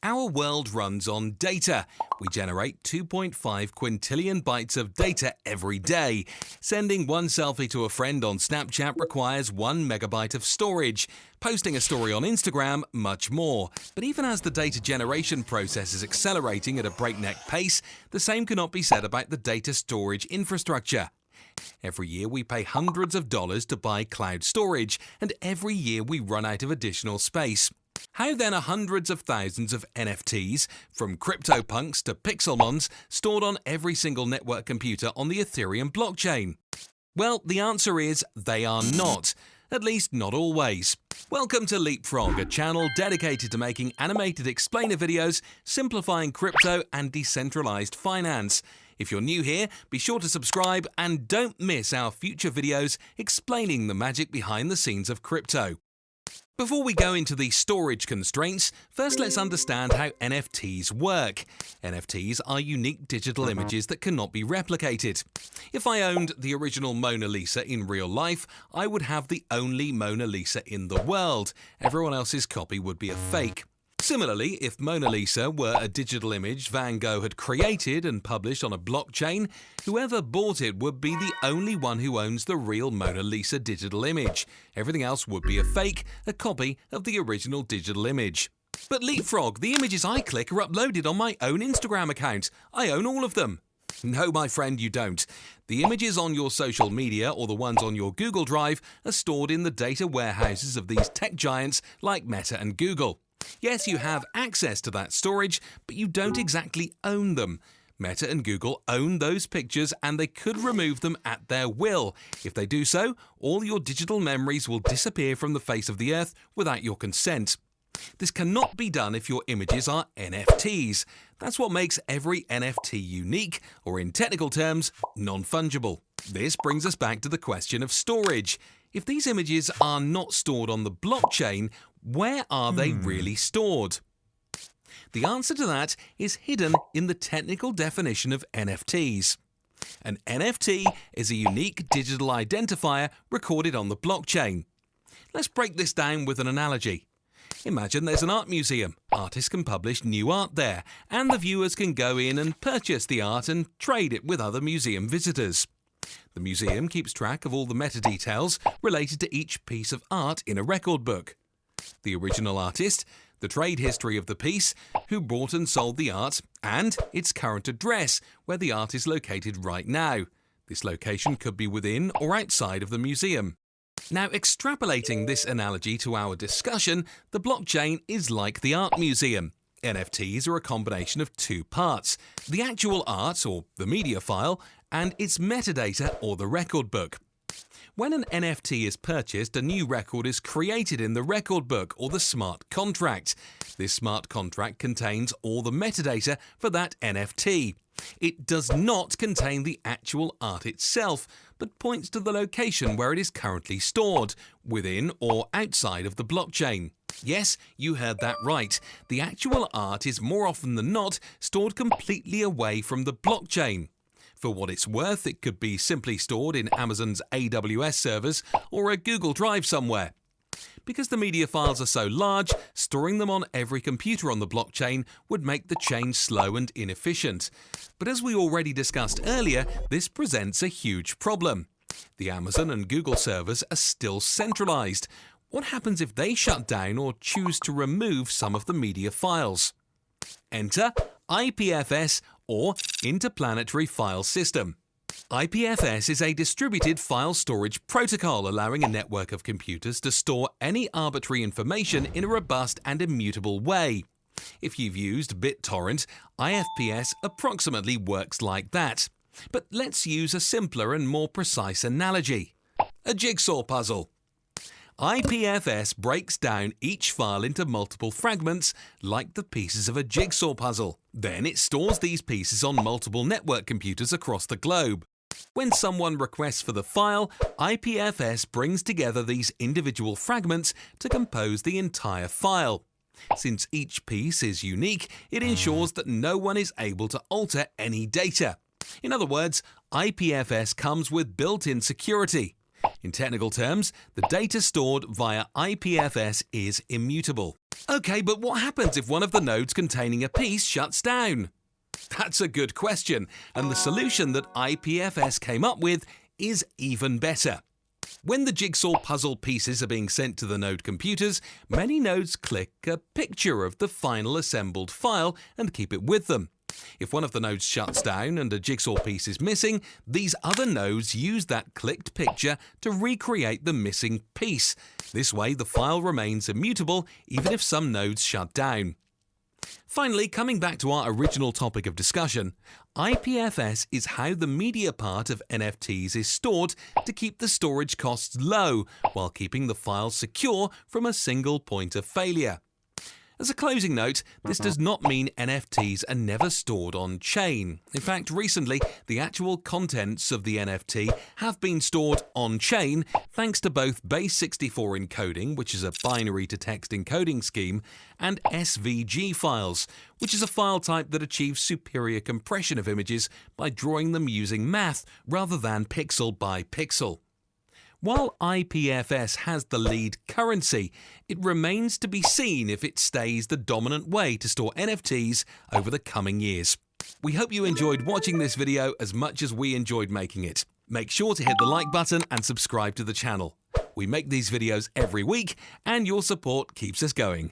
Our world runs on data. We generate 2.5 quintillion bytes of data every day. Sending one selfie to a friend on Snapchat requires 1 megabyte of storage. Posting a story on Instagram, much more. But even as the data generation process is accelerating at a breakneck pace, the same cannot be said about the data storage infrastructure. Every year we pay hundreds of dollars to buy cloud storage, and every year we run out of additional space. How then are hundreds of thousands of NFTs, from CryptoPunks to Pixelmons, stored on every single network computer on the Ethereum blockchain? Well, the answer is they are not. At least not always. Welcome to Leapfrog, a channel dedicated to making animated explainer videos, simplifying crypto and decentralized finance. If you're new here, be sure to subscribe and don't miss our future videos explaining the magic behind the scenes of crypto. Before we go into the storage constraints, first let's understand how NFTs work. NFTs are unique digital images that cannot be replicated. If I owned the original Mona Lisa in real life, I would have the only Mona Lisa in the world. Everyone else's copy would be a fake. Similarly, if Mona Lisa were a digital image Van Gogh had created and published on a blockchain, whoever bought it would be the only one who owns the real Mona Lisa digital image. Everything else would be a fake, a copy of the original digital image. But Leapfrog, the images I click are uploaded on my own Instagram account. I own all of them. No, my friend, you don't. The images on your social media or the ones on your Google Drive are stored in the data warehouses of these tech giants like Meta and Google. Yes, you have access to that storage, but you don't exactly own them. Meta and Google own those pictures and they could remove them at their will. If they do so, all your digital memories will disappear from the face of the earth without your consent. This cannot be done if your images are NFTs. That's what makes every NFT unique, or in technical terms, non-fungible. This brings us back to the question of storage. If these images are not stored on the blockchain, where are they really stored? The answer to that is hidden in the technical definition of NFTs. An NFT is a unique digital identifier recorded on the blockchain. Let's break this down with an analogy. Imagine there's an art museum. Artists can publish new art there, and the viewers can go in and purchase the art and trade it with other museum visitors. The museum keeps track of all the metadetails related to each piece of art in a record book. The original artist, the trade history of the piece, who bought and sold the art, and its current address, where the art is located right now. This location could be within or outside of the museum. Now, extrapolating this analogy to our discussion, the blockchain is like the art museum. NFTs are a combination of two parts: the actual art, or the media file, and its metadata, or the record book. When an NFT is purchased, a new record is created in the record book, or the smart contract. This smart contract contains all the metadata for that NFT. It does not contain the actual art itself, but points to the location where it is currently stored, within or outside of the blockchain. Yes, you heard that right. The actual art is more often than not stored completely away from the blockchain. For what it's worth, it could be simply stored in Amazon's AWS servers or a Google Drive somewhere. Because the media files are so large, storing them on every computer on the blockchain would make the chain slow and inefficient. But as we already discussed earlier, this presents a huge problem. The Amazon and Google servers are still centralized. What happens if they shut down or choose to remove some of the media files? Enter IPFS, or Interplanetary File System. IPFS is a distributed file storage protocol allowing a network of computers to store any arbitrary information in a robust and immutable way. If you've used BitTorrent, IPFS approximately works like that. But let's use a simpler and more precise analogy: a jigsaw puzzle. IPFS breaks down each file into multiple fragments, like the pieces of a jigsaw puzzle. Then it stores these pieces on multiple network computers across the globe. When someone requests for the file, IPFS brings together these individual fragments to compose the entire file. Since each piece is unique, it ensures that no one is able to alter any data. In other words, IPFS comes with built-in security. In technical terms, the data stored via IPFS is immutable. Okay, but what happens if one of the nodes containing a piece shuts down? That's a good question, and the solution that IPFS came up with is even better. When the jigsaw puzzle pieces are being sent to the node computers, many nodes click a picture of the final assembled file and keep it with them. If one of the nodes shuts down and a jigsaw piece is missing, these other nodes use that clicked picture to recreate the missing piece. This way, the file remains immutable even if some nodes shut down. Finally, coming back to our original topic of discussion, IPFS is how the media part of NFTs is stored to keep the storage costs low while keeping the file secure from a single point of failure. As a closing note, this does not mean NFTs are never stored on-chain. In fact, recently, the actual contents of the NFT have been stored on-chain thanks to both base64 encoding, which is a binary-to-text encoding scheme, and SVG files, which is a file type that achieves superior compression of images by drawing them using math rather than pixel by pixel. While IPFS has the lead currency, it remains to be seen if it stays the dominant way to store NFTs over the coming years. We hope you enjoyed watching this video as much as we enjoyed making it. Make sure to hit the like button and subscribe to the channel. We make these videos every week, and your support keeps us going.